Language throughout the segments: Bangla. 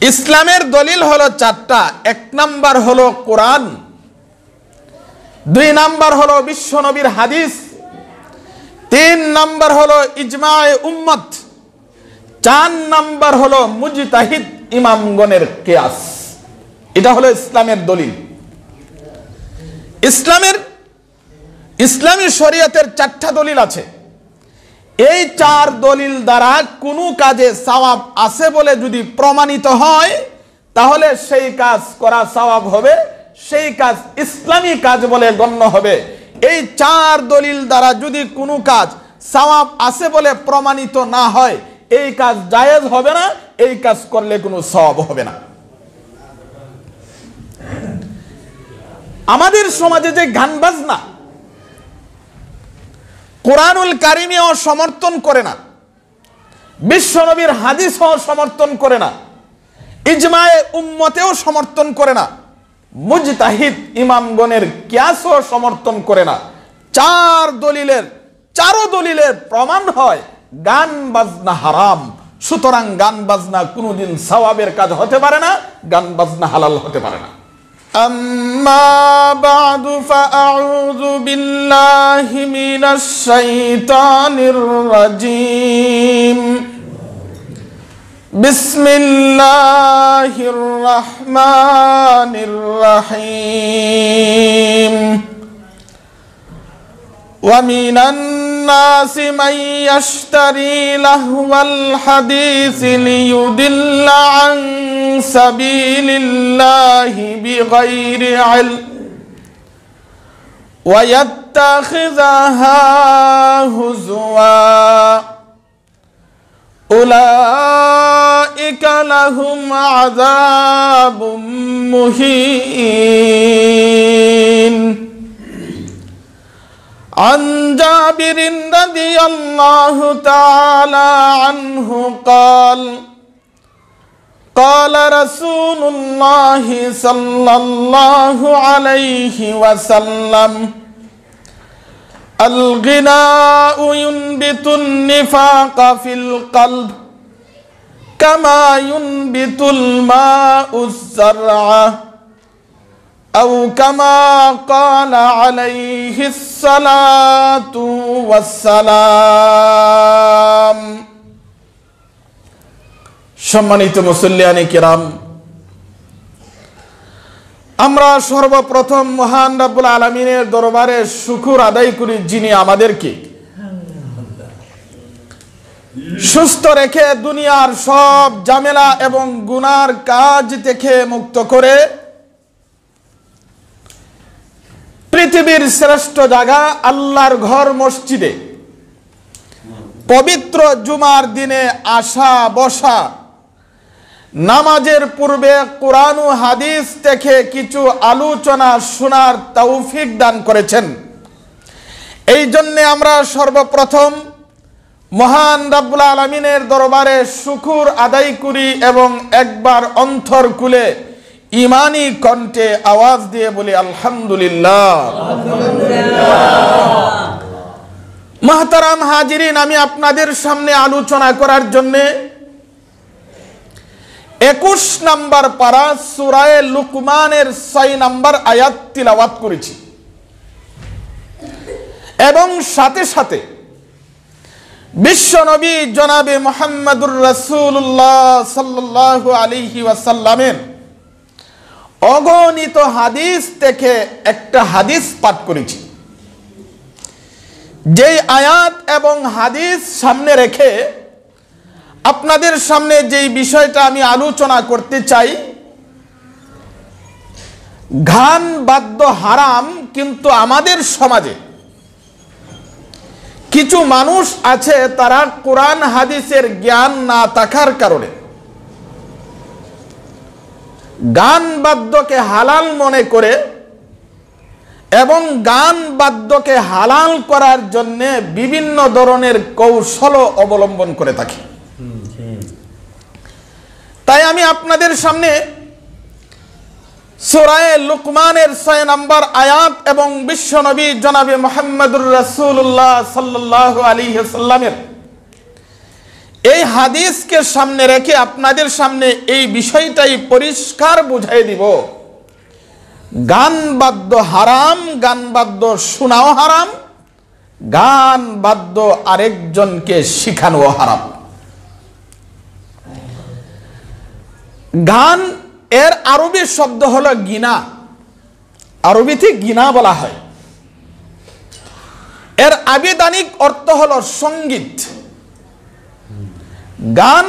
ইসলামের দলিল হলো চারটা। এক নাম্বার হলো কোরআন, দুই নাম্বার হলো বিশ্বনবীর হাদিস, তিন নাম্বার হলো ইজমায়ে উম্মত, চার নাম্বার হলো মুজতাহিদ ইমামগণের কিয়াস। এটা হলো ইসলামের দলিল। ইসলামী শরীয়তের চারটা দলিল আছে। এই চার দলিল দ্বারা কোনো কাজে সওয়াব আছে বলে যদি প্রমাণিত হয়, তাহলে সেই কাজ করা সওয়াব হবে, সেই কাজ ইসলামী কাজ বলে গণ্য হবে। এই চার দলিল দ্বারা যদি কোনো কাজ সওয়াব আছে বলে প্রমাণিত না হয়, এই কাজ জায়েজ হবে না, এই কাজ করলে কোনো সওয়াব হবে না। আমাদের সমাজে যে গান বাজনা, কোরআনুল কারিমেও সমর্থন করে না, বিশ্বনবীর হাদিসও সমর্থন করে না, ইজমায়ে উম্মতেও সমর্থন করে না, মুজতাহিদ ইমামগণের কিয়াসও সমর্থন করে না, চারো দলিলের প্রমাণ হয় গান বাজনা হারাম। সুতরাং গান বাজনা কোনোদিন সওয়াবের কাজ হতে পারে না, গান বাজনা হালাল হতে পারে না। أما بعد فأعوذ بالله من الشيطان الرجيم بسم الله الرحمن الرحيم ومن الناس من يشتري لهو الحديث ليضل عن سبيل الله بغير علم ويتخذها هزوا أولئك لهم عذاب مهين عن جابر رضي الله تعالى عنه قال قال رسول الله صلى الله عليه وسلم الغناء ينبت النفاق في القلب كما ينبت الماء الزرع أو كما قال عليه الصلاة والسلام। সম্মানিত মুসল্লিয়ানে কিরাম, আমরা সর্বপ্রথম মহান রব্বুল আলামিনের দরবারে শুকর আদায় করি, যিনি আমাদেরকে সুস্থ রেখে দুনিয়ার সব ঝামেলা এবং গুনার কাজ থেকে মুক্ত করে পৃথিবীর শ্রেষ্ঠ জায়গা আল্লাহর ঘর মসজিদে পবিত্র জুমার দিনে আসা বসা, নামাজের পূর্বে কোরআন ও হাদিস থেকে কিছু আলোচনা শোনার তৌফিক দান করেছেন। এই জন্য আমরা সর্বপ্রথম মহান রব্বুল আলামিনের দরবারে শুকর আদায় করি এবং একবার অন্তর খুলে ইমানি কণ্ঠে আওয়াজ দিয়ে বলি আলহামদুলিল্লাহ। মুহতারাম হাজিরিন, আমি আপনাদের সামনে আলোচনা করার জন্য 21 নম্বর পারা সূরা লুকমানের 6 নম্বর আয়াত তিলাওয়াত করেছি এবং সাথে সাথে বিশ্বনবী জনাবে মুহাম্মদুর রাসূলুল্লাহ সাল্লাল্লাহু আলাইহি ওয়াসাল্লামের অগণিত হাদিস থেকে একটা হাদিস পাঠ করেছি। যেই আয়াত এবং হাদিস সামনে রেখে আপনাদের সামনে যেই বিষয়টা আমি আলোচনা করতে চাই, গান বাদ্য হারাম, কিন্তু আমাদের সমাজে কিছু মানুষ আছে তারা কোরআন হাদিসের জ্ঞান না থাকার কারণে গান বাদ্যকে হালাল মনে করে এবং গান বাদ্যকে হালাল করার জন্য বিভিন্ন ধরনের কৌশল অবলম্বন করে থাকে। তাই আমি আপনাদের সামনে সূরা লুকমানের 6 নম্বর আয়াত এবং বিশ্বনবী জনাবে মুহাম্মদুর রাসূলুল্লাহ সাল্লাল্লাহু আলাইহি ওয়াসাল্লামের এই হাদিসকে সামনে রেখে আপনাদের সামনে এই বিষয়টাই পরিষ্কার বুঝাই দিব, গান বাদ্য হারাম, গান বাদ্য শোনাও হারাম, গান বাদ্য আরেকজনকে শিখানো হারাম। গান এর আরবি শব্দ হলো গিনা, আরবিতে গিনা বলা হয়। এর আবিধানিক অর্থ হলো সঙ্গীত। গান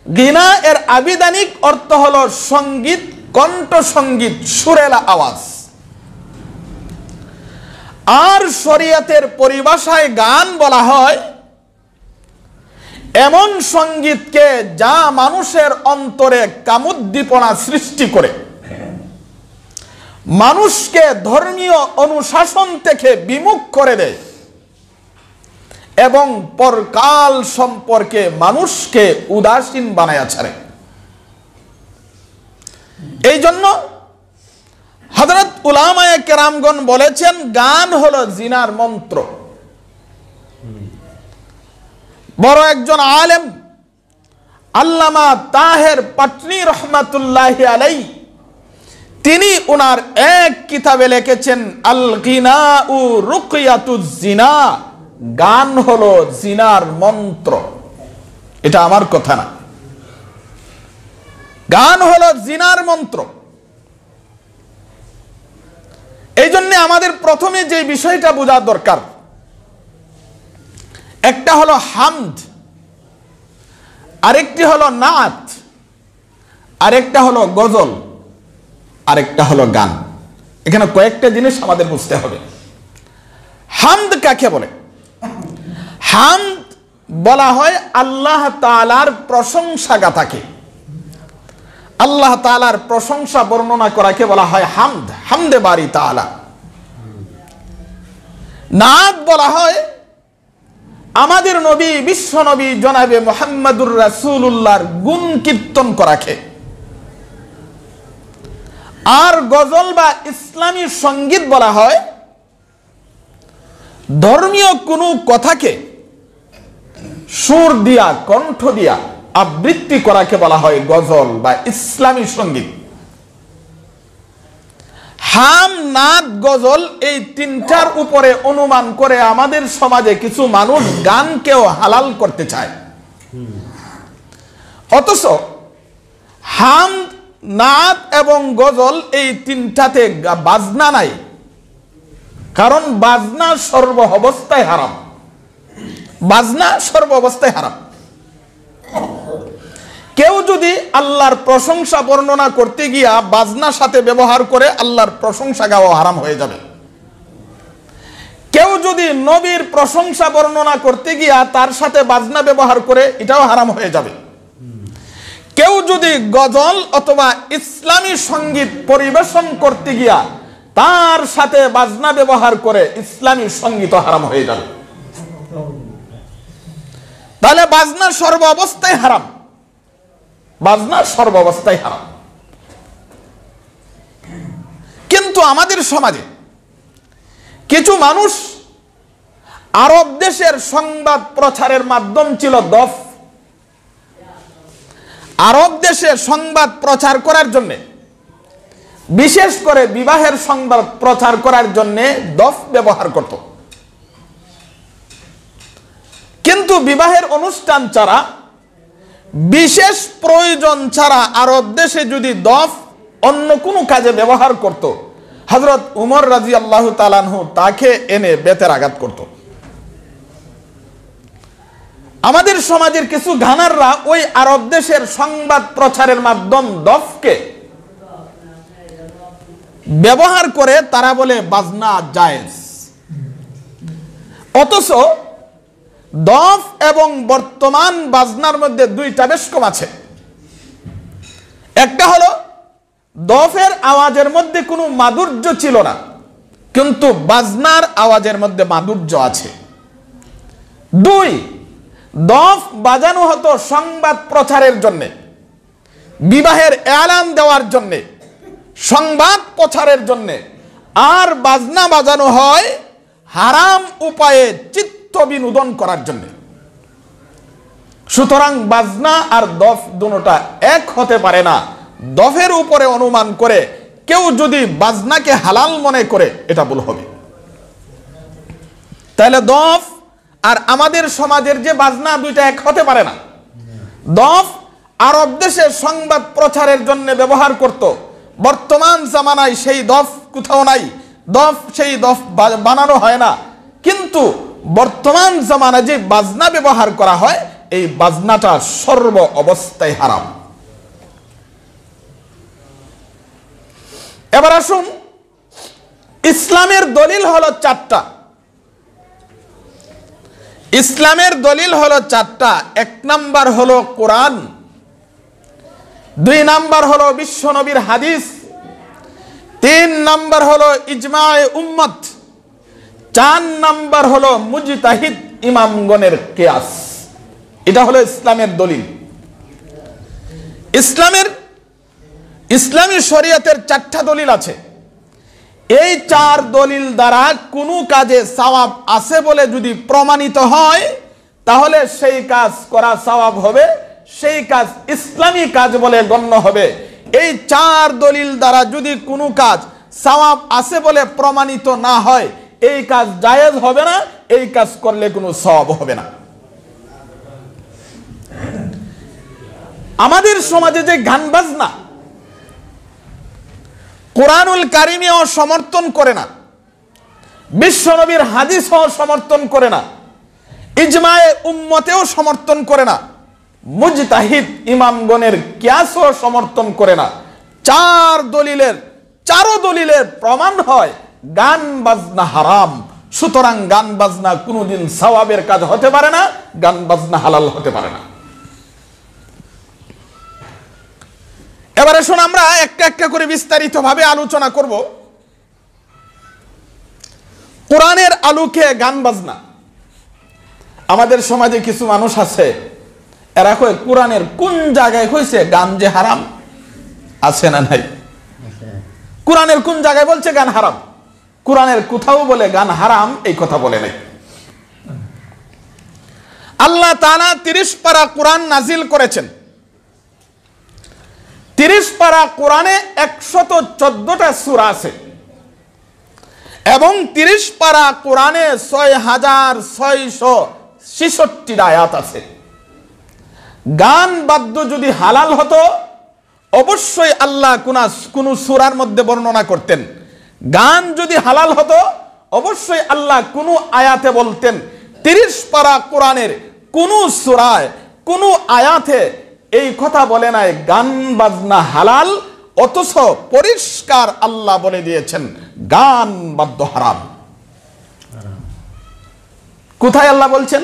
গিনা এর আবিধানিক অর্থ হলো সঙ্গীত, কণ্ঠ সঙ্গীত, সুরেলা আওয়াজ। আর শরীয়তের পরিভাষায় গান বলা হয় এমন সঙ্গীতকে যা মানুষের অন্তরে কামোদ্দীপনা সৃষ্টি করে, মানুষকে ধর্মীয় অনুশাসন থেকে বিমুখ করে দেয় এবং পরকাল সম্পর্কে মানুষকে উদাসীন বানায় ছাড়ে। এই জন্য হযরত উলামায়ে কেরামগণ বলেছেন গান হলো জিনার মন্ত্র। বড় একজন আলেম আল্লামা তাহের পাটনি রহমাতুল্লাহি আলাইহি তিনি ওনার এক কিতাবে লিখেছেন আল গিনাউ রুকিয়াতুজ জিনা, গান হলো জিনার মন্ত্র। এটা আমার কথা না, গান হলো জিনার মন্ত্র। এই জন্য আমাদের প্রথমে যে বিষয়টা বোঝা দরকার, একটা হলো হামদ, আরেকটি হলো নাত, আরেকটা হলো গজল, আরেকটা হলো গান। এখানে কয়েকটা জিনিস আমাদের বুঝতে হবে। হামদ কাকে বলে? হামদ বলা হয় আল্লাহ তাআলার প্রশংসা গাথাকে, আল্লাহ তাআলার প্রশংসা বর্ণনা করাকে বলা হয় হামদ, হামদে বারি তাআলা। নাত বলা হয় আমাদের নবী, বিশ্ব নবী জনাবে মুহাম্মদুর রাসূলুল্লাহর গুণ কীর্তন করাকে। আর গজল বা ইসলামী সঙ্গীত বলা হয় ধর্মীয় কোনো কথাকে সুর দিয়া, কণ্ঠ দিয়া আবৃত্তি করাকে বলা হয় গজল বা ইসলামী সঙ্গীত। হাম, নাত, গজল এই তিনটার উপরে অনুমান করে আমাদের সমাজে কিছু মানুষ গানকেও হালাল করতে চায়। অথচ হাম, নাত এবং গজল এই তিনটাতে বাজনা নাই, কারণ বাজনা সর্ব অবস্থায় হারাম, বাজনা সর্ব অবস্থায় হারাম। কেউ যদি আল্লাহর প্রশংসা বর্ণনা করতে গিয়া বাজনার সাথে ব্যবহার করে, আল্লাহর প্রশংসা গাওয়া হারাম হয়ে যাবে। কেউ যদি নবীর প্রশংসা বর্ণনা করতে গিয়া তার সাথে বাজনা ব্যবহার করে, এটাও হারাম হয়ে যাবে। কেউ যদি গজল অথবা ইসলামী সঙ্গীত পরিবেশন করতে গিয়া তার সাথে বাজনা ব্যবহার করে, ইসলামী সঙ্গীত হারাম হয়ে যাবে। তাহলে বাজনা সর্ব অবস্থায় হারাম, বাজনা সর্ব অবস্থায় হারাম। কিন্তু আমাদের সমাজে কিছু মানুষ, আরব দেশের সংবাদ প্রচারের মাধ্যম ছিল দফ। আরব দেশে সংবাদ প্রচার করার জন্য, বিশেষ করে বিবাহের সংবাদ প্রচার করার জন্য দফ ব্যবহার করত। কিন্তু বিবাহের অনুষ্ঠান ছাড়া, বিশেষ প্রয়োজন ছাড়া আরব দেশে যদি দফ অন্য কোনো কাজে ব্যবহার করত, হযরত উমর রাদিয়াল্লাহু তাআলা আনহু তাকে এনে বেতের আঘাত করত। আমাদের সমাজের কিছু ঘানাররা ওই আরব দেশের সংবাদ প্রচারের মাধ্যম দফকে ব্যবহার করে, তারা বলে বাজনা জায়েজ। অথচ দফ এবং বর্তমান বাজনার মধ্যে দুইটা বেশ কম আছে। একটা হলো দফের আওয়াজের মধ্যে কোনো মাধুর্য ছিল না, কিন্তু বাজনার আওয়াজের মধ্যে মাধুর্য আছে। দুই, দফ বাজানো হতো সংবাদ প্রচারের জন্য, বিবাহের এলান দেওয়ার জন্য, সংবাদ প্রচারের জন্য। আর বাজনা বাজানো হয় হারাম উপায়ে চিত্ত বিনোদন করার জন্য। সুতরাং বাজনা আর দফ দুটোটা এক হতে পারে না। দফের উপরে অনুমান করে কেউ যদি বাজনাকে হালাল মনে করে এটা ভুল হবে। তাহলে দফ আর আমাদের সমাজের যে বাজনা দুইটা এক হতে পারে না। দফ আরব দেশে সংবাদ প্রচারের জন্য ব্যবহার করত, বর্তমান জামানায় সেই দফ কোথাও নাই, সেই দফ বানানো হয় না। কিন্তু বর্তমান জামানায় যে বাজনা ব্যবহার করা হয় এই বাজনাটা সর্ব অবস্থায় হারাম। এবার আসুন, ইসলামের দলিল হলো চারটা। ইসলামের দলিল হলো চারটা। 1 নাম্বার হলো কোরআন, 2 নাম্বার হলো বিশ্ব নবীর হাদিস, 3 নাম্বার হলো ইজমায়ে উম্মত, 4 নাম্বার হলো মুজতাহিদ ইমামগণের কিয়াস। এটা হলো ইসলামের দলিল। ইসলামী শরীয়তের 4টা দলিল আছে। এই 4 দলিল দ্বারা কোনো কাজে সওয়াব আছে বলে যদি প্রমাণিত হয় তাহলে সেই কাজ করা সওয়াব হবে, সেই কাজ ইসলামী কাজ বলে গণ্য হবে। এই 4 দলিল দ্বারা যদি কোনো কাজ সওয়াব আছে বলে প্রমাণিত না হয় এই কাজ জায়েজ হবে না, এই কাজ করলে কোনো সওয়াব হবে না। আমাদের সমাজে যে গান বাজনা কোরআনুল কারিমেও সমর্থন করে না, বিশ্ব নবীর হাদিসও সমর্থন করে না, ইজমায়ে উম্মতেও সমর্থন করে না, মুজতাহিদ ইমামগণের কিয়াসও সমর্থন করে না, 4 দলিলের প্রমাণ হয় গান বাজনা হারাম। সুতরাং গান বাজনা কোনোদিন সওয়াবের কাজ হতে পারে না, গান বাজনা হালাল হতে পারে না। এবারে শোন, আমরা একটা একটা করে বিস্তারিতভাবে আলোচনা করব। কোরআনের আলোকে গান বাজনা। আমাদের সমাজে কিছু মানুষ আছে, এরা কয় কোরআনের কোন জায়গায় কইছে গান যে হারাম? আছে না নাই? কোরআনের কোন জায়গায় বলছে গান হারাম? কোরআনের কোথাও বলে গান হারাম এই কথা বলে নাই। আল্লাহ তাআলা 30 পারা কোরআন নাজিল করেছেন। 30 পারা কোরআনে 114টা সূরা আছে এবং 30 পারা কোরআনে 6666 আয়াত আছে। গান বাদ্য যদি হালাল হতো অবশ্যই আল্লাহ কোন সূরার মধ্যে বর্ণনা করতেন। গান যদি হালাল হতো অবশ্যই আল্লাহ কোন আয়াতে বলতেন। 30 পারা কোরআনের কোন সূরায় কোন আয়াতে এই কথা বলে নাই গান বাজনা হালাল, অথচ পরিষ্কার আল্লাহ বলে দিয়েছেন গান বাদ্য হারাম। কোথায় আল্লাহ বলছেন?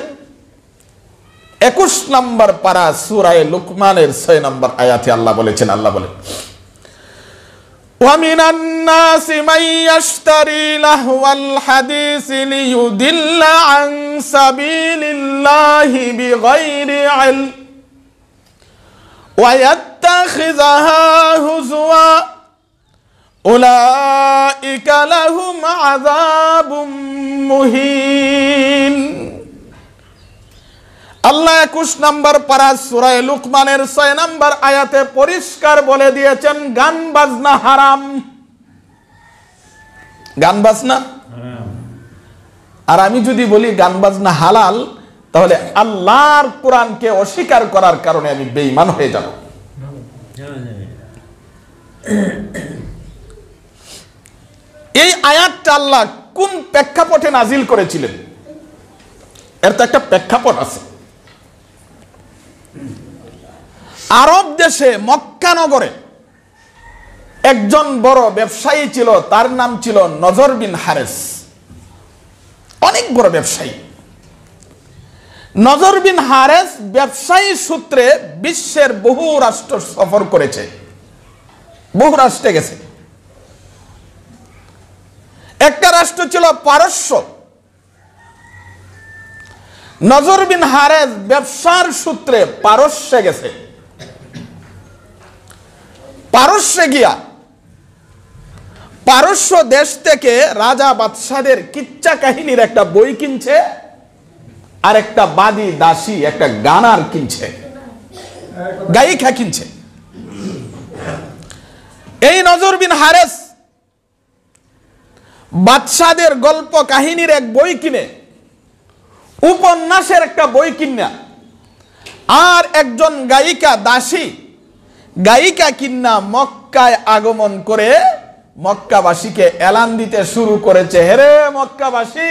21 নম্বর পারা সূরা লুকমানের 6 নম্বর আয়াতে আল্লাহ বলেছেন, আল্লাহ বলেন وَمِنَ النَّاسِ مَن يَشْتَرِي لَهْوَ الْحَدِيثِ لِيُضِلَّ عَن سَبِيلِ اللَّهِ بِغَيْرِ عِلْمٍ وَيَتَّخِذَهَا هُزُوًا أُولَئِكَ لَهُمْ عَذَابٌ مُهِينٌ। আল্লাহ 21 নম্বর পারা সূরা লুকমানের 6 নম্বর আয়াতে পরিষ্কার বলে দিয়েছেন গান বাজনা হারাম। গান বাজনা হারাম। আর আমি যদি বলি গান বাজনা হালাল তাহলে আল্লাহর কোরআনকে অস্বীকার করার কারণে আমি বেঈমান হয়ে যাব। এই আয়াতটা আল্লাহ কোন প্রেক্ষাপটে নাজিল করেছিলেন? এর তো একটা প্রেক্ষাপট আছে। আরব দেশে মক্কা নগরে একজন বড় ব্যবসায়ী ছিল, তার নাম ছিল নজর বিন হারেস। অনেক বড় ব্যবসায়ী। নজর বিন হারেস ব্যবসায়ী সূত্রে বিশ্বের বহু রাষ্ট্র সফর করেছে, বহু রাষ্ট্রে গেছে। একটা রাষ্ট্র ছিল পারস্য। নজর বিন হারেস ব্যবসার সূত্রে পারস্যে গেছে। পারস্যে গিয়া পারস্য দেশ থেকে রাজা বাদশাদের কিচ্ছা কাহিনীর একটা বই কিনছে আর একটা বাদী দাসী একটা গানার কিনছে, গায়িকা কিনছে। এই নজর বিন হারেস বাদশাদের গল্প কাহিনীর এক বই কিনে, উপন্যাসের একটা বই কিনা, আর একজন গায়িকা দাসী গায়িকা কিন্না মক্কায় আগমন করে মক্কাবাসীকে এলান দিতে শুরু করেছে, হেরে মক্কাবাসী,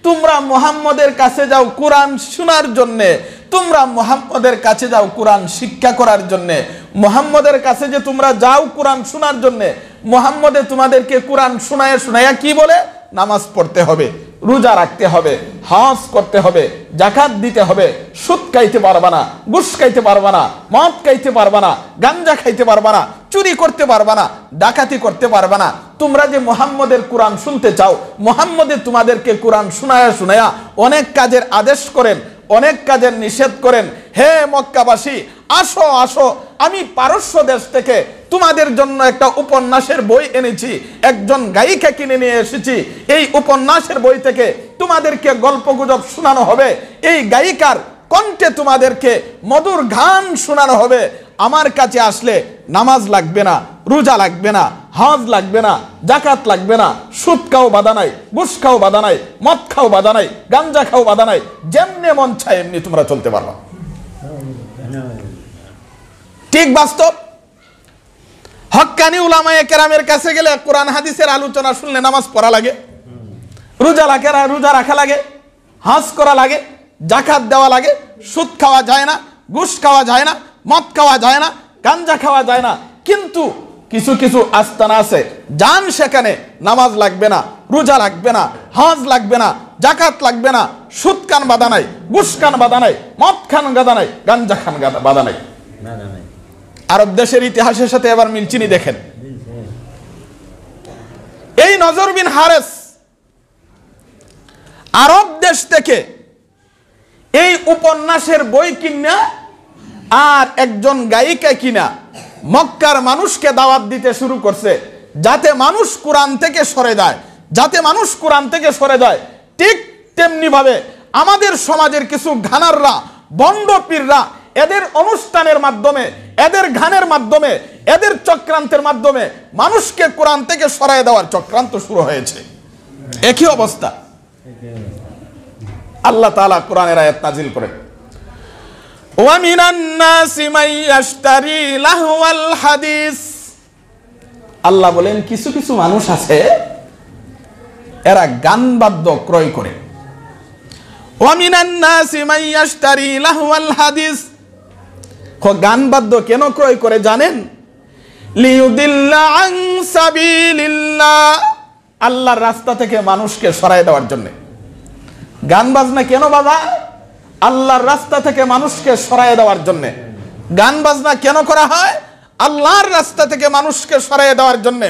তোমরা মুহাম্মদের কাছে যাও কোরআন শোনার জন্যে, তোমরা মুহাম্মদের কাছে যাও কোরআন শিক্ষা করার জন্যে, মুহাম্মদের কাছে যে তোমরা যাও কোরআন শোনার জন্যে, মুহাম্মদে তোমাদেরকে কোরআন শোনায়া শোনায়া কি বলে? নামাজ পড়তে হবে, রোজা রাখতে হবে, হজ করতে হবে, যাকাত দিতে হবে, সুদ খাইতে পারবা না, ঘুষ খাইতে পারবা না, মদ খাইতে পারবা না, গাঞ্জা খাইতে পারবা না, চুরি করতে পারবা না, ডাকাতি করতে পারবা না। তোমরা যে মুহাম্মদের কোরআন শুনতে চাও, মুহাম্মদে তোমাদেরকে কোরআন শোনায়া শোনায়া অনেক কাজের আদেশ করেন, অনেক কাজের নিষেধ করেন। হে মক্কাবাসী, আসো আসো, আমি পারস্য দেশ থেকে তোমাদের জন্য একটা উপন্যাসের বই এনেছি, একজন গায়িকা কিনে নিয়ে এসেছি। এই উপন্যাসের বই থেকে তোমাদেরকে গল্পগুজব শোনানো হবে, এই গায়িকার কণ্ঠে তোমাদেরকে মধুর গান শোনানো হবে। আমার কাছে আসলে নামাজ লাগবে না, রোজা লাগবে না, হজ লাগবে না, যাকাত লাগবে না, সুদ খাও বাধা নাই, ঘুষ খাও বাধা নাই, মদ খাও বাধা নাই, গাঞ্জা খাও বাধা নাই, যেমনি মন চায় এমনি তোমরা চলতে পারবা। ঠিক বাস্তব। হক্কানি উলামায়ে কেরামের কাছে গেলে কোরআন হাদিসের আলোচনা শুনলে নামাজ পড়া লাগে, রোজা রাখা লাগে, হজ করা লাগে, যাকাত দেওয়া লাগে, সুদ খাওয়া যায় না, ঘুষ খাওয়া যায় না, মদ খাওয়া যায় না, গাঞ্জা খাওয়া যায় না। কিন্তু কিছু কিছু আস্তানা আছে, যান সেখানে নামাজ লাগবে না, রোজা লাগবে না, হজ লাগবে না, যাকাত লাগবে না, সুদ খান বাধা নাই, ঘুষ খান বাধা নাই, মদ খান বাধা নাই, গাঞ্জা খান বাধা নাই। আরব দেশের ইতিহাসের সাথে এবার মিলচিনি দেখেন। এই নজর বিন হারেস আরব দেশ থেকে এই উপন্যাসের বই কিনা আর একজন গায়িকা কিনা মক্কার মানুষকে দাওয়াত দিতে শুরু করছে, যাতে মানুষ কোরআন থেকে সরে যায়, যাতে মানুষ কোরআন থেকে সরে যায়। ঠিক তেমনি ভাবে আমাদের সমাজের কিছু ঘানাররা, বন্ড পীররা এদের অনুষ্ঠানের মাধ্যমে, এদের গানের মাধ্যমে, এদের চক্রান্তের মাধ্যমে মানুষকে কোরআন থেকে সরায় দেওয়ার চক্রান্ত শুরু হয়েছে। একই অবস্থা। আল্লাহ তাআলা কোরআনের আয়াত নাজিল করেন, ওয়া মিনান নাসি মান ইয়াশতারি লাহওয়াল হাদিস। আল্লাহ বলেন কিছু কিছু মানুষ আছে এরা গান বাদ্য ক্রয় করে। ওয়া মিনান নাসি মান ইয়াশতারি লাহওয়াল হাদিস। গান বাদ্য কেন ক্রয় করে জানেন? লিইউদিল্লা আন সাবিলিল্লাহ, আল্লাহর রাস্তা থেকে মানুষকে সরায় দেওয়ার জন্য। গান বাজনা কেন বাজা? আল্লাহর রাস্তা থেকে মানুষকে সরায় দেওয়ার জন্য। গান বাজনা কেন করা হয়? আল্লাহর রাস্তা থেকে মানুষকে সরায় দেওয়ার জন্য।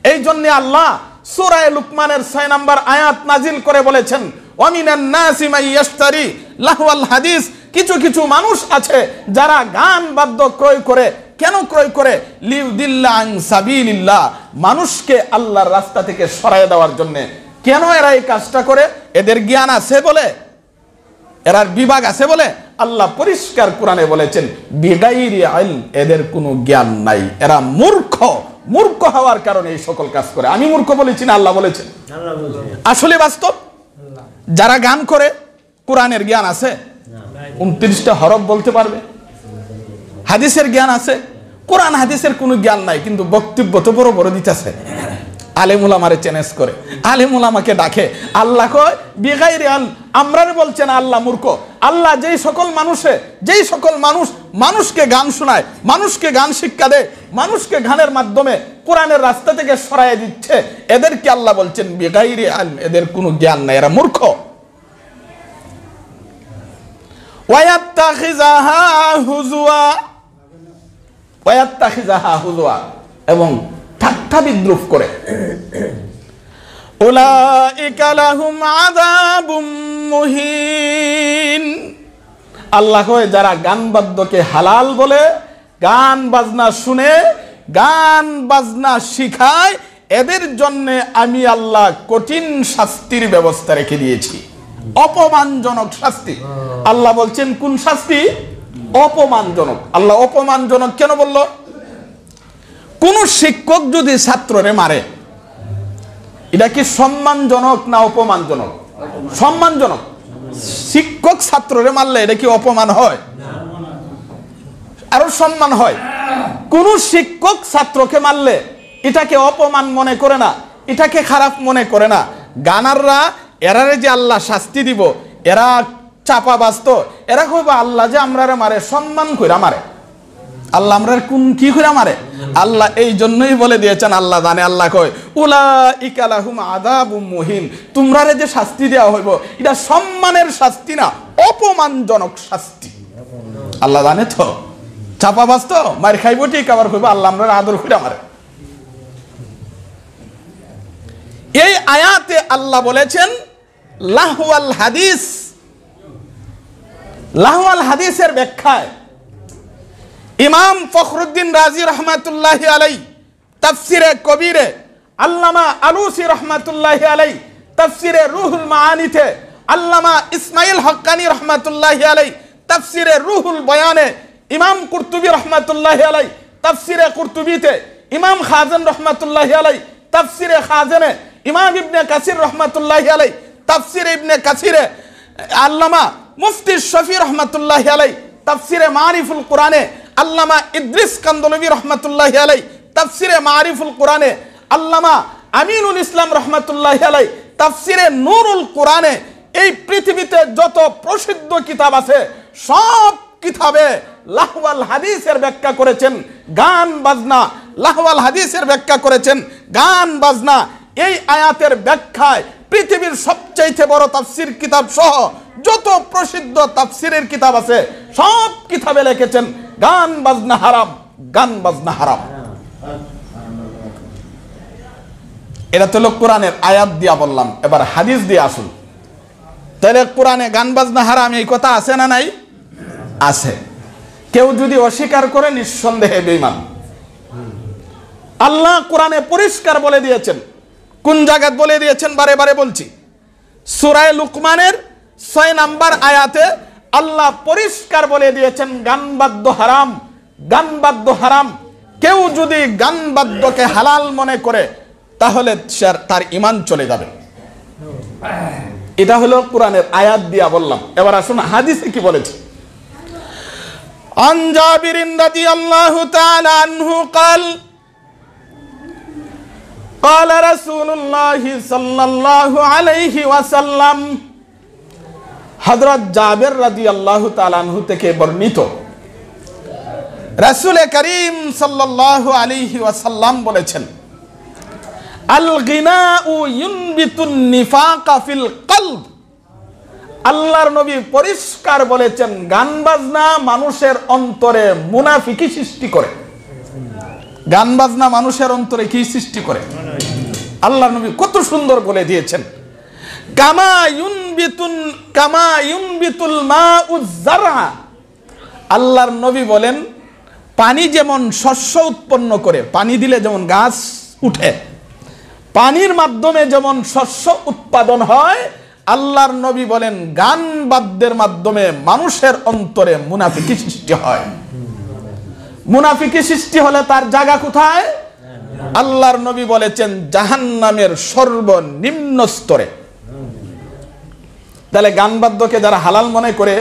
এই জন্য আল্লাহ সূরা লুকমানের 6 নম্বর আয়াত নাজিল করে বলেছেন, ওয়া মিনান নাসি মান ইয়াশতারি লাহওয়াল হাদিস। কিছু কিছু মানুষ আছে যারা গান বাদ্য ক্রয় করে। কেন ক্রয় করে? লিউদিল্লা আন সাবিলিল্লাহ, মানুষকে আল্লাহর রাস্তা থেকে সরায় দেওয়ার জন্য। কেন এরা এই কাজটা করে? এদের জ্ঞান আছে বলে, এরার বিভাগ আছে বলে। আল্লাহ পরিষ্কার কোরআনে বলেছেন বিগাইরি ইলম, এদের কোনো জ্ঞান নাই, এরা মূর্খ। মূর্খ হওয়ার কারণে এই সকল কাজ করে। আমি মূর্খ বলেছি না, আল্লাহ বলেছেন। আসলে বাস্তব। যারা গান করে কোরআনের জ্ঞান আছে, 29টা হরফ বলতে পারবে, হাদিসের জ্ঞান আছে। কোরআন হাদিসের কোনো জ্ঞান নাই, কিন্তু বক্তব্য তো বড় বড় দিতেছে। আলেম উলামারে চ্যালেঞ্জ করে, আলেম উলামাকে ডাকে। আল্লাহ কয় বিগাইরি ইলম, আমরারে বলছেন আল্লাহ মূর্খ। আল্লাহ যেই সকল মানুষ মানুষকে গান শোনায়, মানুষকে গান শিক্ষা দেয়, মানুষকে গানের মাধ্যমে কোরআনের রাস্তা থেকে সরায় দিচ্ছে, এদেরকে আল্লাহ বলছেন বিগাইরি ইলম, এদের কোনো জ্ঞান নাই, এরা মূর্খ। ওয়ায়াত্তাখিযাহা হুজুয়া, এবং ঠাট্টা বিদ্রুপ করে। উলাইকা লাহুম আযাবুম মুহিন। আল্লাহ কয় যারা গান বাদ্যকে হালাল বলে, গান বাজনা শুনে, গান বাজনা শিখায়, এদের জন্য আমি আল্লাহ কঠিন শাস্তির ব্যবস্থা রেখে দিয়েছি। অপমানজনক শাস্তি। আল্লাহ বলছেন কোন শাস্তি? অপমানজনক। আল্লাহ অপমানজনক কেন বলল? কোন শিক্ষক যদি ছাত্ররে মারে, এটা কি সম্মানজনক না অপমানজনক? সম্মানজনক। শিক্ষক ছাত্ররে মারলে এটা কি অপমান হয়? আরো সম্মান হয়। কোন শিক্ষক ছাত্রকে মারলে এটাকে অপমান মনে করে না, এটাকে খারাপ মনে করে না। গানাররা এরারে যে আল্লাহ শাস্তি দিব, এরা চাপা বাস্ত, এরা কইবা আল্লাহ যে আমরারে মারে সম্মান কইরা মারে। আল্লাহ আমরা কোন কি কইরা মারে? আল্লাহ এই জন্যই বলে দিয়েছেন, আল্লাহ জানে, আল্লাহ কয় উলাইকা লাহুম আযাবুম মুহিন, তোমরারে যে শাস্তি দেওয়া হইব এটা সম্মানের শাস্তি না, অপমানজনক শাস্তি। আল্লাহ জানে তো চাপা বাস্ত মার খাইব ঠিক, আবার কইবা আল্লাহ আমরা আদর কইরা মারে। এই আয়াতে আল্লাহ বলেছেন লাহওয়াল হাদিস। লাহওয়াল হাদিসের ব্যাখ্যায় ইমাম ফখরুদ্দিন রাজি রহমাতুল্লাহি আলাইহি তাফসিরে কবিরে, আল্লামা আলুসি রহমাতুল্লাহি আলাইহি তাফসিরে রুহুল মাআনিতে, আল্লামা ইসমাইল হক্কানি রহমাতুল্লাহি আলাইহি তাফসিরে রুহুল বয়ানে, ইমাম কুরতুবী রহমাতুল্লাহি আলাইহি তাফসিরে কুরতুবীতে, ইমাম খাজান রহমাতুল্লাহি আলাইহি তাফসিরে খাজানে, ইমাম ইবনে কাসির রহমাতুল্লাহি আলাইহি তাফসিরে ইবনে কাসিরে, আল্লামা মুফতি শফি রহমাতুল্লাহি আলাইহি তাফসিরে মারিফুল কুরআনে, আল্লামা ইদ্রিস কান্দলবী রহমাতুল্লাহি আলাইহি তাফসিরে মারিফুল কুরআনে, আল্লামা আমিনুল ইসলাম রহমাতুল্লাহি আলাইহি তাফসিরে নূরুল কুরআনে। এই পৃথিবীতে যত প্রসিদ্ধ কিতাব আছে সব কিতাবে লাহওয়াল হাদিসের ব্যাখ্যা করেছেন গান বাজনা। লাহওয়াল হাদিসের ব্যাখ্যা করেছেন গান বাজনা। এই আয়াতের ব্যাখ্যায় পৃথিবীর সবচেয়ে বড় তাফসির কিতাব সহ যত প্রসিদ্ধ তাফসিরের কিতাব আছে সব কিতাবে লিখেছেন গান বাজনা হারাম, গান বাজনা হারাম। এটা তো কোরআনের আয়াত দিয়া বললাম, এবার হাদিস দিয়ে আসুন। তাহলে কোরআনে গান বাজনা হারাম এই কথা আছে না নাই? আছে। কেউ যদি অস্বীকার করে নিঃসন্দেহে বেঈমান। আল্লাহ কোরআনে পরিষ্কার বলে দিয়েছেন। কোন জায়গায় বলে দিয়েছেন? বারে বারে বলছি, সূরা লুকমানের 6 নম্বর আয়াতে আল্লাহ পরিষ্কার বলে দিয়েছেন গান বাদ্য হারাম, গান বাদ্য হারাম। কেউ যদি গান বাদ্যকে হালাল মনে করে তাহলে তার ঈমান চলে যাবে। এটা হলো কোরআনের আয়াত দিয়া বললাম। এবার আসুন হাদিসে কি বলেছে। আন জাবিরিন রাদিয়াল্লাহু তাআলা আনহু قال قال رسول الله صلى الله عليه وسلم, হযরত জাবির রাদিয়াল্লাহু তাআলা আনহু থেকে বর্ণিত, রাসূল করিম সাল্লাল্লাহু আলাইহি ওয়াসাল্লাম বলেছেন, আল গিনাউ ইউনবিতুন নিফাকা ফিল কলব। আল্লাহর নবী পরিষ্কার বলেছেন গান বাজনা মানুষের অন্তরে মুনাফিকি সৃষ্টি করে। গান বাজনা মানুষের অন্তরে কি সৃষ্টি করে? আল্লাহর নবী কত সুন্দর বলে দিয়েছেন, কামা ইউনবিতুল মাউজ যারআ। আল্লাহর নবী বলেন পানি যেমন শস্য উৎপন্ন করে, পানি দিলে যেমন গাছ উঠে, পানির মাধ্যমে যেমন শস্য উৎপাদন হয়, আল্লাহর নবী বলেন গান বাদ্যের মাধ্যমে মানুষের অন্তরে মুনাফিকি সৃষ্টি হয়। মুনাফিকি সৃষ্টি হলে তার জায়গা কোথায়? আল্লাহর নবী বলেছেন জাহান্নামের সর্বনিম্ন স্তরে। তাহলে গান বাদ্যকে যারা হালাল মনে করে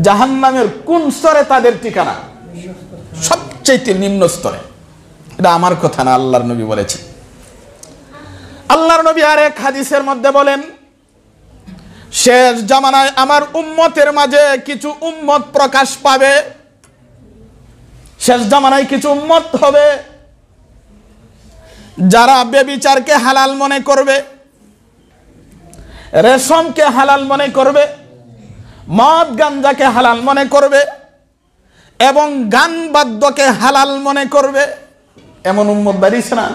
জাহান্নামের কোন স্তরে তাদের ঠিকানা? সবচেয়ে নিম্ন স্তরে। এটা আমার কথা না, আল্লাহর নবী বলেছেন। আল্লাহর নবী আরেক হাদিসের মধ্যে বলেন, শেষ জামানায় আমার উম্মতের মাঝে কিছু উম্মত প্রকাশ পাবে। শেষ জামানায় কিছু উম্মত হবে যারা ব্যভিচারকে হালাল মনে করবে, রেশমকে হালাল মনে করবে, মদ গাঞ্জাকে হালাল মনে করবে এবং গান বাদ্যকে হালাল মনে করবে। এমন উম্মত দাঁড়িয়েছে না?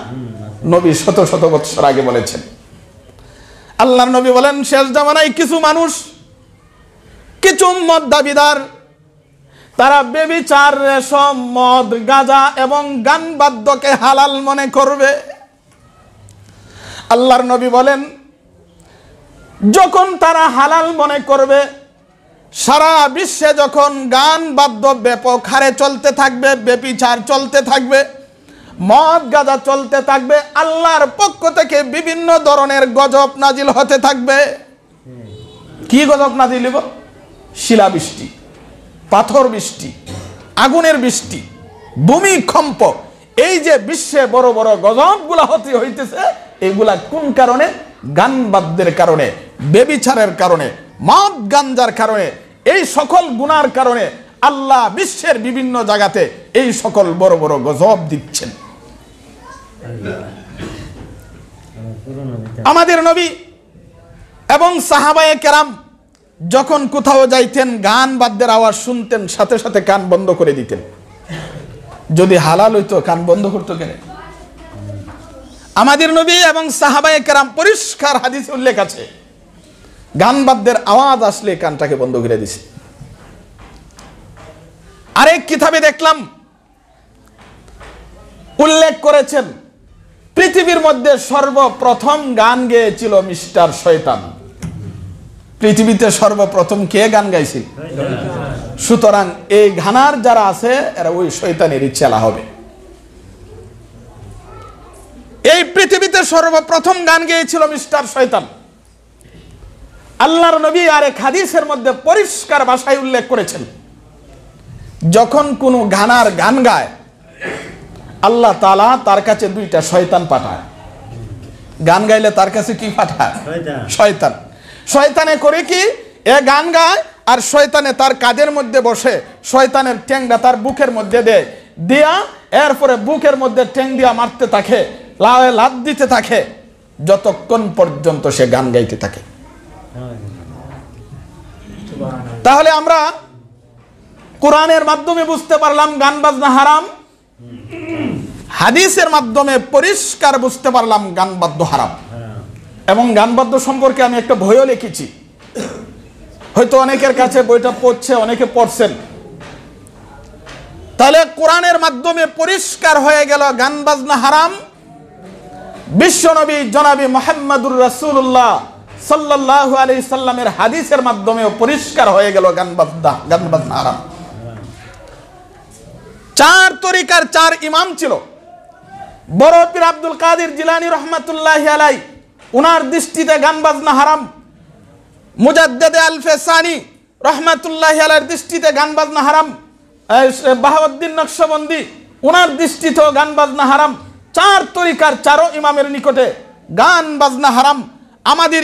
নবী শত শত বছর আগে বলেছেন। আল্লাহর নবী বলেন শেষ জামানায় কিছু মানুষ, কিছু উম্মত দাবিদার, তারা ব্যভিচার, রেশম, মদ, গাঁজা এবং গান বাদ্যকে হালাল মনে করবে। আল্লাহর নবী বলেন যখন তারা হালাল মনে করবে, সারা বিশ্বে যখন গান বাদ্য ব্যাপক হারে চলতে থাকবে, ব্যভিচার চলতে থাকবে, মদ গাঁজা চলতে থাকবে, আল্লাহর পক্ষ থেকে বিভিন্ন ধরনের গজব নাজিল হতে থাকবে। কি গজব নাজিল হইব? শিলাবৃষ্টি, পাথর বৃষ্টি, আগুনের বৃষ্টি, ভূমিকম্প। এই যে বিশ্বে বড় বড় গজবগুলা হইতেছে, এগুলা কোন কারণে? গান বাদ্যের কারণে, ব্যভিচারের কারণে, মদ গাঞ্জার কারণে, এই সকল গুনার কারণে আল্লাহ বিশ্বের বিভিন্ন জায়গাতে এই সকল বড় বড় গজব দিচ্ছেন। আমাদের নবী এবং সাহাবায়ে কেরাম যখন কোথাও যাইতেন, গান বাদ্যের আওয়াজ শুনতেন, সাথে সাথে কান বন্ধ করে দিতেন। যদি হালাল হইতো কান বন্ধ করতো কেন? আমাদের নবী এবং সাহাবায়ে কেরাম পরিষ্কার হাদিসে উল্লেখ আছে, গান বাদ্যের আওয়াজ আসলে কানটাকে বন্ধ করে দিছে। আরেক কিতাবে দেখলাম উল্লেখ করেছেন, পৃথিবীর মধ্যে সর্বপ্রথম গান গেয়েছিল মিস্টার শয়তান। পৃথিবীতে সর্বপ্রথম কে গান গাইছিল? সুতরাং এই গানার যারা আছে এরা ওই শয়তানেরই চেলা হবে। এই পৃথিবীতে সর্বপ্রথম গান গেয়েছিল মিস্টার শয়তান। আল্লাহর নবী আরেক হাদিসের মধ্যে পরিষ্কার ভাষায় উল্লেখ করেছেন, যখন কোনো গানার গান গায় আল্লাহ তাআলা তার কাছে দুইটা শয়তান পাঠায়। গান গাইলে তার কাছে কি পাঠায়? শয়তান। শয়তানে করে কি? এ গান গায় আর শয়তানে তার কাঁধের মধ্যে বসে শয়তানের ঠ্যাংটা তার বুকের মধ্যে দেয়, দিয়া এরপরে বুকের মধ্যে ঠ্যাং দিয়া মারতে থাকে, লাত দিতে থাকে, যতক্ষণ পর্যন্ত সে গান গাইতে থাকে। তাহলে আমরা কোরআনের মাধ্যমে বুঝতে পারলাম গান বাজনা হারাম, হাদিসের মাধ্যমে পরিষ্কার বুঝতে পারলাম গান বাদ্য হারাম। এবং গান বাদ্য সম্পর্কে আমি একটা বইও লিখেছি, হয়তো অনেকের কাছে বইটা পড়ছে, অনেকে পড়ছেন। তাহলে কোরআনের মাধ্যমে পরিষ্কার হয়ে গেল গান বাজনা হারাম। বিশ্বনবী জনাবি মুহাম্মদুর রাসূলুল্লাহ সাল্লাল্লাহু আলাইহি সাল্লামের হাদিসের মাধ্যমেও পরিষ্কার হয়ে গেল গান বাজনা হারাম। চার তরিকার চার ইমাম ছিল। বড় পীর আব্দুল কাদের জিলানী রহমাতুল্লাহি আলাইহি, উনার দৃষ্টিতে গান বাজনা হারাম। মুজাদ্দেদে আল ফেসানি রহমাতুল্লাহি আলাইহির দৃষ্টিতে গান বাজনা হারাম। বাহাউদ্দিন নকশবন্দি, উনার দৃষ্টিতেও গান বাজনা হারাম। চার তরিকার চারো ইমামের নিকটে গান বাজনা হারাম। আমাদের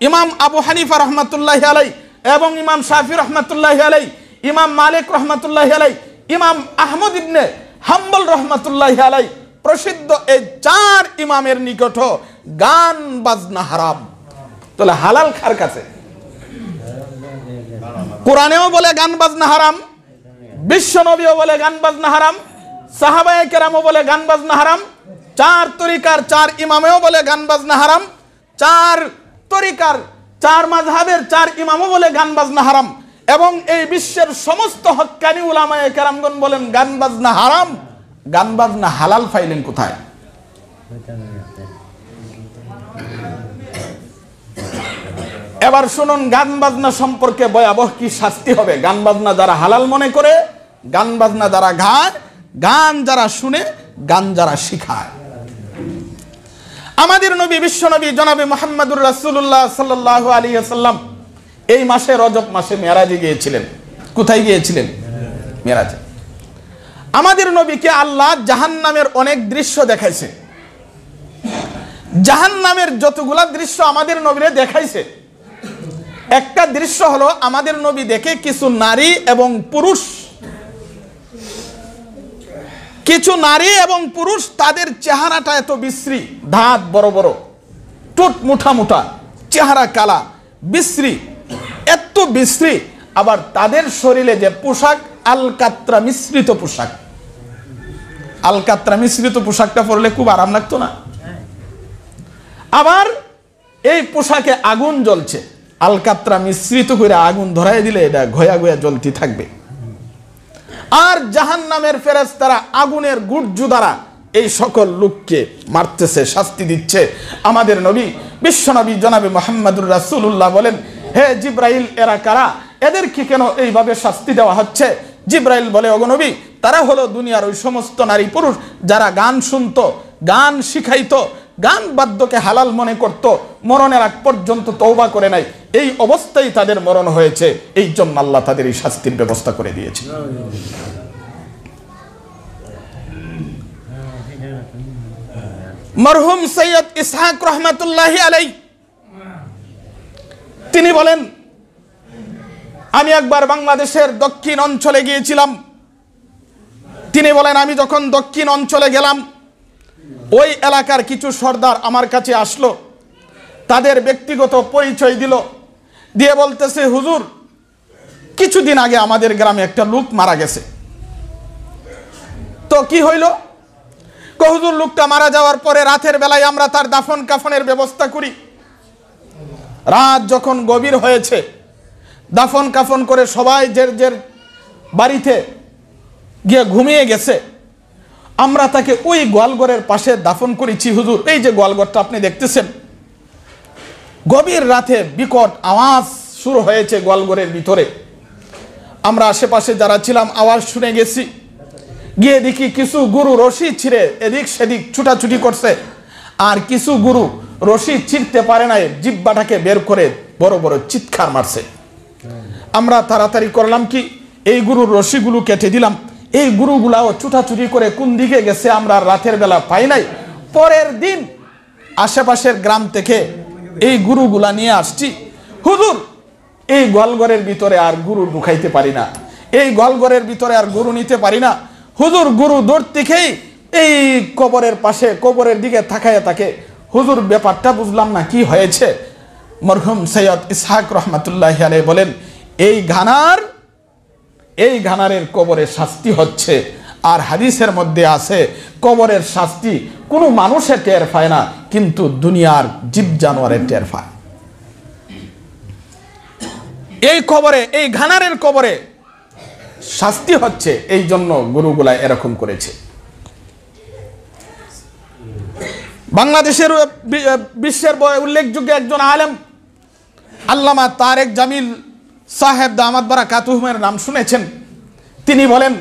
ইমাম আবু হানিফা রহমাতুল্লাহি আলাইহি এবং ইমাম শাফি রহমাতুল্লাহি আলাইহি, ইমাম মালিক রহমাতুল্লাহি আলাইহি, ইমাম আহমদ ইবনে হাম্বল রহমাতুল্লাহি আলাইহি, প্রসিদ্ধ এই চার ইমামের নিকট গান বাজনা হারাম। তাহলে হালাল কার কাছে? কোরআনেও বলে গান বাজনা হারাম, বিশ্ব নবীও বলে গান বাজনা হারাম, সাহাবায়ে কেরামও বলে গান বাজনা হারাম, চার তরিকার চার ইমামেও বলে গান বাজনা হারাম, চার তরিকার চার মাযহাবের চার ইমামও বলে গান বাজনা হারাম, এবং এই বিশ্বের সমস্ত হক্কানি উলামায়ে কেরামগণ বলেন গান বাজনা হারাম। গান বাজনা হালাল পাইলেন কোথায়? এবার শুনুন গান বাজনা সম্পর্কে ভয়াবহ কি শাস্তি হবে। গান বাজনা যারা হালাল মনে করে, গান বাজনা যারা গায়, গান যারা শুনে, গান যারা শিখায়। আমাদের নবী বিশ্ব নবী জনাবে মুহাম্মদুর রাসূলুল্লাহ সাল্লাল্লাহু আলাইহি ওয়াসাল্লাম এই মাসে রজব মাসে মেরাজে গিয়েছিলেন। কোথায় গিয়েছিলেন? মেরাজে। আমাদের নবীকে আল্লাহ জাহান্নামের অনেক দৃশ্য দেখাইছে। জাহান্নামের যতগুলা দৃশ্য আমাদের নবীরে দেখাইছে, একটা দৃশ্য হলো আমাদের নবী দেখে কিছু নারী এবং পুরুষ, কিছু নারী এবং পুরুষ তাদের চেহারাটা এত বিশ্রী, দাঁত বড় বড়, ঠোঁট মুঠা মুঠা, চেহারা কালা, বিশ্রী, এত বিশ্রী। আবার তাদের শরীরে যে পোশাক আলকাত্রা মিশ্রিত পোশাক, আলকাত্রা মিশ্রিত পোশাকটা পরলে খুব আরাম লাগতো না? আবার এই পোশাকে আগুন জ্বলছে, আলকাত্রা মিশ্রিত করে আগুন ধরাই দিলে এটা ঘয়া ঘয়া জ্বলতে থাকবে। আর জাহান্নামের ফেরেশতারা আগুনের গুর্জু দ্বারা এই সকল লোককে মারতেছে, শাস্তি দিচ্ছে। আমাদের নবী বিশ্বনবী জনাবে মুহাম্মদুর রাসূলুল্লাহ বলেন, হে জিব্রাইল, এরা কারা? এদেরকে কেন এইভাবে শাস্তি দেওয়া হচ্ছে? জিব্রাইল বলে, ওগো নবী, তারা হলো দুনিয়ার ওই সমস্ত নারী পুরুষ যারা গান শুনতো, গান শিখাইতো, গান বাদ্যকে হালাল মনে করত, মরণের আগ পর্যন্ত তওবা করে নাই। এই অবস্থায় তাদের মরণ হয়েছে, এই জন্য আল্লাহ তাদের এই শাস্তির ব্যবস্থা করে দিয়েছে। মরহুম সৈয়দ ইসহাক রহমাতুল্লাহি আলাইহি তিনি বলেন, আমি একবার বাংলাদেশের দক্ষিণ অঞ্চলে গিয়েছিলাম। তিনি বলেন, আমি যখন দক্ষিণ অঞ্চলে গেলাম, ওই এলাকার কিছু সর্দার আমার কাছে আসলো, তাদের ব্যক্তিগত পরিচয় দিল, দিয়ে বলতেছে, হুজুর, কিছুদিন আগে আমাদের গ্রামে একটা লোক মারা গেছে। তো কি হইল? হুজুর, লোকটা মারা যাওয়ার পরে রাতের বেলায় আমরা তার দাফন কাফনের ব্যবস্থা করি। রাত যখন গভীর হয়েছে, দাফন কাফন করে সবাই যে বাড়িতে গিয়ে ঘুমিয়ে গেছে, আমরা তাকে ওই গোয়ালঘরের পাশে দাফন করেছি। হুজুর, এই যে গোয়ালঘরটা আপনি দেখতেছেন, গভীর রাতে বিকট আওয়াজ শুরু হয়েছে গোয়ালঘরের ভিতরে। আমরা আশেপাশে যারা ছিলাম আওয়াজ শুনে গেছি, গিয়ে দেখি কিছু গরু রশি ছিঁড়ে এদিক সেদিক ছুটাছুটি করছে, আর কিছু গরু রশি ছিঁড়তে পারে নাই, জিব্বাটাকে বের করে বড় বড় চিৎকার মারছে। আমরা তাড়াতাড়ি করলাম কি, এই গরুর রশিগুলো কেটে দিলাম। এই গরুগুলাও ছুটাছুটি করে কোন দিকে গেছে আমরা রাতের বেলা পাই নাই। পরের দিন আশেপাশের গ্রাম থেকে এই গরুগুলা নিয়ে আসছি। হুজুর, এই গোয়ালঘরের ভিতরে আর গরু ঢুকাইতে পারি না, এই গোয়ালঘরের ভিতরে আর গরু নিতে পারি না। হুজুর, গরু দৌড় থেকেই এই কবরের পাশে, কবরের দিকে তাকায় থাকে। হুজুর, ব্যাপারটা বুঝলাম না, কি হয়েছে? মরহুম সৈয়দ ইসহাক রহমাতুল্লাহি আলাইহি বলেন, এই ঘানারের কবরের শাস্তি হচ্ছে। আর হাদিসের মধ্যে আছে, কবরের শাস্তি কোনো মানুষের টের পায় না, কিন্তু দুনিয়ার জীব জানোয়ারের টের পায়। এই কবরে, এই ঘানারের কবরে শাস্তি হচ্ছে, এই জন্য গরুগুলা এরকম করেছে। বাংলাদেশের বিশ্বের উল্লেখযোগ্য একজন আলেম আল্লামা তারেক জামিল সাহেব দামাত বারাকাতুহুমের নাম শুনেছেন। তিনি বলেন,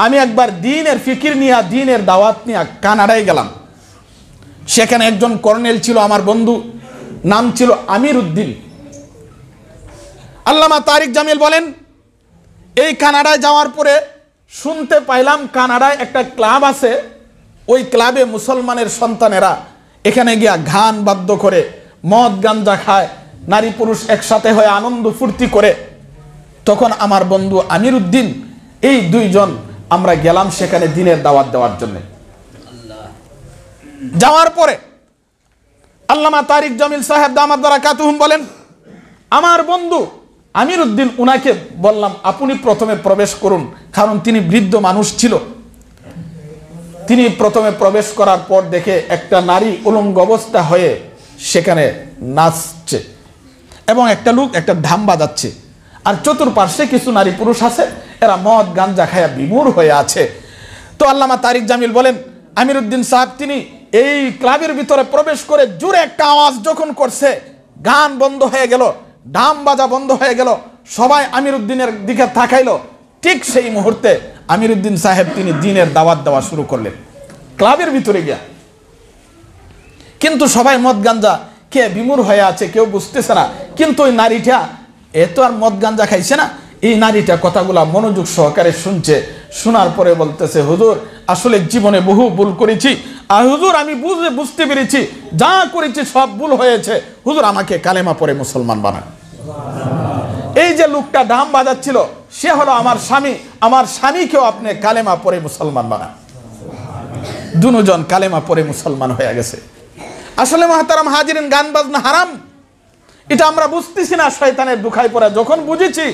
আমি একবার দ্বীনের ফিকির নিয়ে, দ্বীনের দাওয়াত নিয়ে কানাডায় গেলাম। সেখানে একজন কর্নেল ছিল, আমার বন্ধু, নাম ছিল আমির উদ্দিন। আল্লামা তারেক জামিল বলেন, এই কানাডায় যাওয়ার পরে শুনতে পাইলাম কানাডায় একটা ক্লাব আছে, ওই ক্লাবে মুসলমানের সন্তানেরা এখানে গিয়া গান বাদ্য করে, মদ গাঞ্জা খায়, নারী পুরুষ একসাথে হয়ে আনন্দ ফুর্তি করে। তখন আমার বন্ধু আমির উদ্দিন, এই দুইজন আমরা গেলাম সেখানে দ্বীনের দাওয়াত দেওয়ার জন্য। যাওয়ার পরে আল্লামা তারেক জামিল সাহেব দামাত বারাকাতুহুম বলেন, আমার বন্ধু আমির উদ্দিন, উনাকে বললাম, আপনি প্রথমে প্রবেশ করুন, কারণ তিনি বৃদ্ধ মানুষ ছিল। তিনি প্রথমে প্রবেশ করার পর দেখে একটা নারী উলঙ্গ অবস্থা হয়ে সেখানে নাচছে, এবং একটা লোক একটা ঢাম বাজাচ্ছে, আর চতুর্পার্শ্বে কিছু নারী পুরুষ আছে, এরা মদ গাঞ্জা খায়া বিমূঢ় হয়ে আছে। তো আল্লামা তারেক জামিল বলেন, আমির উদ্দিন সাহেব তিনি এই ক্লাবের ভিতরে প্রবেশ করে জোরে একটা আওয়াজ যখন করছে, গান বন্ধ হয়ে গেল, ঢাম বাজা বন্ধ হয়ে গেল, সবাই আমির উদ্দিনের দিকে তাকাইলো। ঠিক সেই মুহূর্তে আমির উদ্দিন সাহেব তিনি দ্বীনের দাওয়াত দেওয়া শুরু করলেন ক্লাবের ভিতরে গিয়া। কিন্তু সবাই মদ গাঞ্জা কে বিমূঢ় হয়ে আছে, কেউ বুঝতেছে না। কিন্তু ওই নারীটা এত আর মদ গাঞ্জা খাইছে না, এই নারীটা কথাগুলা মনোযোগ সহকারে শুনছে। শোনার পরে বলতেছে, হুজুর, আসলে জীবনে বহু ভুল করেছি, আর হুজুর আমি বুঝতে পেরেছি যা করেছি সব ভুল হয়েছে, হুজুর আমাকে কালেমা পড়ে মুসলমান বানান। এই যে লোকটা ঢাম বাজাচ্ছিল, সে হলো আমার স্বামী, আমার স্বামীকেও আপনি কালেমা পড়ে মুসলমান বানান। দুজন কালেমা পড়ে মুসলমান হয়ে গেছে। আসলে মুহতারাম হাজিরিন, গান বাজনা হারাম, এটা আমরা বুঝতেছি না, শয়তানের দুখায় পড়া। যখন বুঝেছি,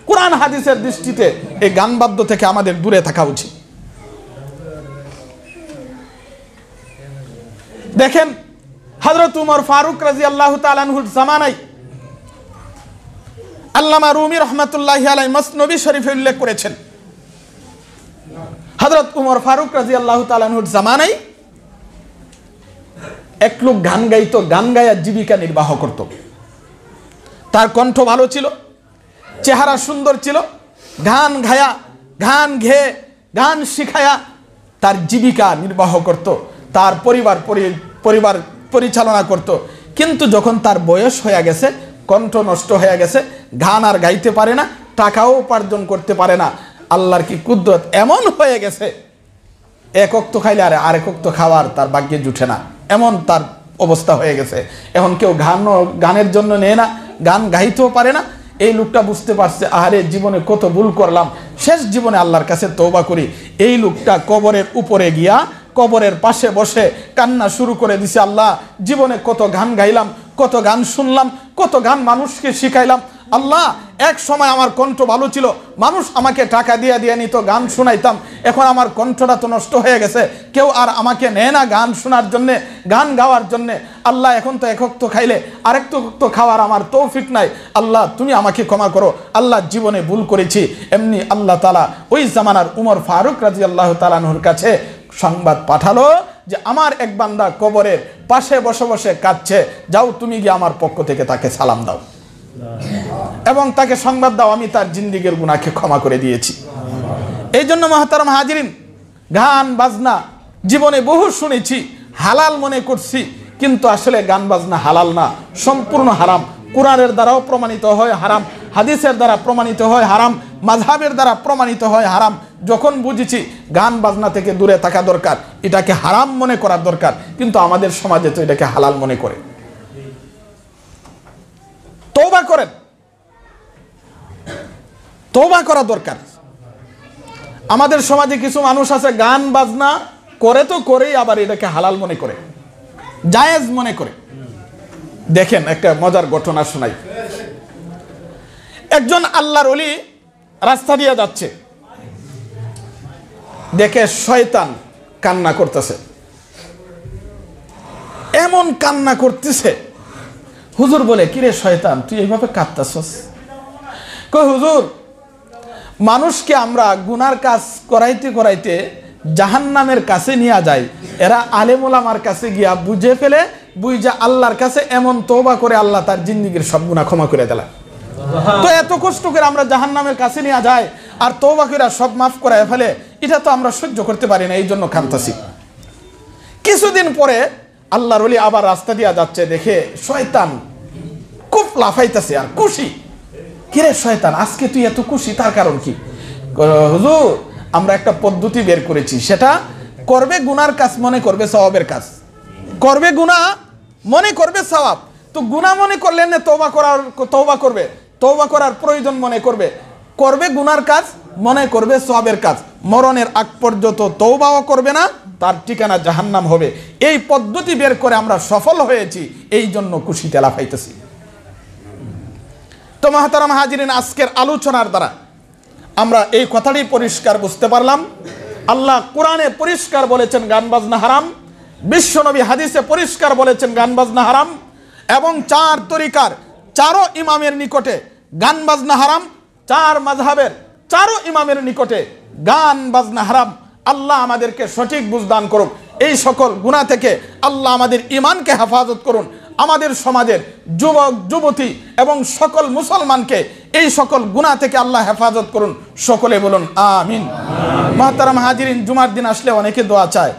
কোরআন হাদিসের দৃষ্টিতে এই গান বাদ্য থেকে আমাদের দূরে থাকা উচিত। দেখেন, হযরত উমর ফারুক রাদিয়াল্লাহু তাআলা আনহুর জামানায় আল্লামা রুমি রহমাতুল্লাহি আলাইহি মসনবী শরীফে উল্লেখ করেছেন, হযরত উমর ফারুক রাদিয়াল্লাহু তাআলা আনহুর জামানায় এক লোক গান গাইতো, গান গায়া জীবিকা নির্বাহ করত। তার কণ্ঠ ভালো ছিল, চেহারা সুন্দর ছিল, গান গায়া, গান গেয়ে, গান শিখায়া তার জীবিকা নির্বাহ করত, তার পরিবার পরিচালনা করত। কিন্তু যখন তার বয়স হয়ে গেছে, কণ্ঠ নষ্ট হয়ে গেছে, গান আর গাইতে পারে না, টাকাও উপার্জন করতে পারে না, আল্লাহর কি কুদরত এমন হয়ে গেছে, এক ওক্ত খাইলে আর আরেক ওক্ত খাওয়ার তার ভাগ্যে জুটে না, এমন তার অবস্থা হয়ে গেছে। এখন কেউ গানের জন্য নেয় না, গান গাইতেও পারে না। এই লোকটা বুঝতে পারছে, আহারে জীবনে কত ভুল করলাম, শেষ জীবনে আল্লাহর কাছে তওবা করি। এই লোকটা কবরের উপরে গিয়া কবরের পাশে বসে কান্না শুরু করে দিছে, আল্লাহ জীবনে কত গান গাইলাম, কত গান শুনলাম, কত গান মানুষকে শিখাইলাম। আল্লাহ এক সময় আমার কণ্ঠ ভালো ছিল, মানুষ আমাকে টাকা দিয়ে নিত, গান শোনাইতাম। এখন আমার কণ্ঠটা তো নষ্ট হয়ে গেছে, কেউ আর আমাকে নেয় না গান শোনার জন্যে, গান গাওয়ার জন্যে। আল্লাহ এখন তো এক ওক্ত খাইলে আরেক ওক্ত খাওয়ার আমার তৌফিক নাই। আল্লাহ তুমি আমাকে ক্ষমা করো, আল্লাহ জীবনে ভুল করেছি। এমনি আল্লাহ তাআলা ওই জামানার উমর ফারুক রাদিয়াল্লাহু তাআলা আনহুর কাছে সংবাদ পাঠালো যে আমার এক বান্দা কবরের পাশে বসে বসে কাঁদছে, যাও তুমি গিয়ে আমার পক্ষ থেকে তাকে সালাম দাও এবং তাকে সংবাদ দাও আমি তার জিন্দেগীর গুনাহকে ক্ষমা করে দিয়েছি। এই জন্য মুহতারাম হাজিরিন, গান বাজনা জীবনে বহু শুনেছি, হালাল মনে করছি, কিন্তু আসলে গান বাজনা হালাল না, সম্পূর্ণ হারাম। কোরআনের দ্বারাও প্রমাণিত হয় হারাম, হাদিসের দ্বারা প্রমাণিত হয় হারাম, মাযহাবের দ্বারা প্রমাণিত হয় হারাম। যখন বুঝেছি গান বাজনা থেকে দূরে থাকা দরকার, এটাকে হারাম মনে করার দরকার, কিন্তু আমাদের সমাজে তো এটাকে হালাল মনে করে। তওবা করেন, তওবা করা দরকার। আমাদের সমাজে কিছু মানুষ আছে গান বাজনা করে তো করেই আবার এটাকে হালাল মনে করে, জায়েজ মনে করে। দেখেন একটা মজার ঘটনা শোনাই। একজন আল্লাহর ওলি রাস্তা দিয়ে যাচ্ছে, দেখে শয়তান কান্না করতেছে, এমন কান্না করতেছে। হুজুর বলে, কিরে শয়তান তুই এইভাবে কাঁদতেছস? কই হুজুর, মানুষকে আমরা গুনার কাজ করাইতে করাইতে জাহান্নামের কাছে নিয়ে যায়, এরা আলেম ওলামার কাছে গিয়া বুঝে ফেলে, বুঝা আল্লাহর কাছে এমন তওবা করে আল্লাহ তার জিন্দেগীর সব গুনাহ ক্ষমা করে দেয়। তো এত কষ্ট করে আমরা জাহান্নামের কাছে নিয়ে যাই আর তওবা করে সব মাফ করায় ফেলে, এটা তো আমরা সহ্য করতে পারি না, এই জন্য কাঁদতেছি। কিছুদিন পরে আল্লাহর ওলি আবার রাস্তা দিয়ে যাচ্ছে, দেখে শয়তান খুব লাফাইতেছে আর খুশি। কিরে শয়তান আজকে তুই এত খুশি, তার কারণ কি? হুজুর আমরা একটা পদ্ধতি বের করেছি, সেটা করবে গুনার কাজ মনে করবে সওয়াবের কাজ, করবে গুনাহ মনে করবে সওয়াব। তো গুনাহ মনে করলেন না, তওবা করবে, তওবা করার প্রয়োজন মনে করবে, করবে গুনার কাজ মনে করবে সওয়াবের কাজ, মরণের আগ পর্যন্ত তওবাও করবে না, তার ঠিকানা জাহান্নাম হবে। এই পদ্ধতি বের করে আমরা সফল হয়েছি, এই জন্য খুশিতে লাফাইতেছি। তো মুহতারাম হাজিরিন, আজকের আলোচনার দ্বারা আমরা এই কথাটি পরিষ্কার বুঝতে পারলাম, আল্লাহ কোরআনে পরিষ্কার বলেছেন গান বাজনা হারাম, বিশ্বনবী হাদিসে পরিষ্কার বলেছেন গান বাজনা হারাম, এবং চার তরিকার চারো ইমামের নিকটে গান বাজনা হারাম, চার মাযহাবের চারো ইমামের নিকটে গান বাজনা হারাম। আল্লাহ আমাদেরকে সঠিক বুঝদান করুন, এই সকল গুনাহ থেকে আল্লাহ আমাদের ঈমানকে হেফাজত করুন, আমাদের সমাজের যুবক যুবতী এবং সকল মুসলমানকে এই সকল গুনাহ থেকে আল্লাহ হেফাজত করুন। সকলে বলুন আমিন। মুহতারাম হাজিরিন, জুমার দিন আসলে অনেকে দোয়া চায়।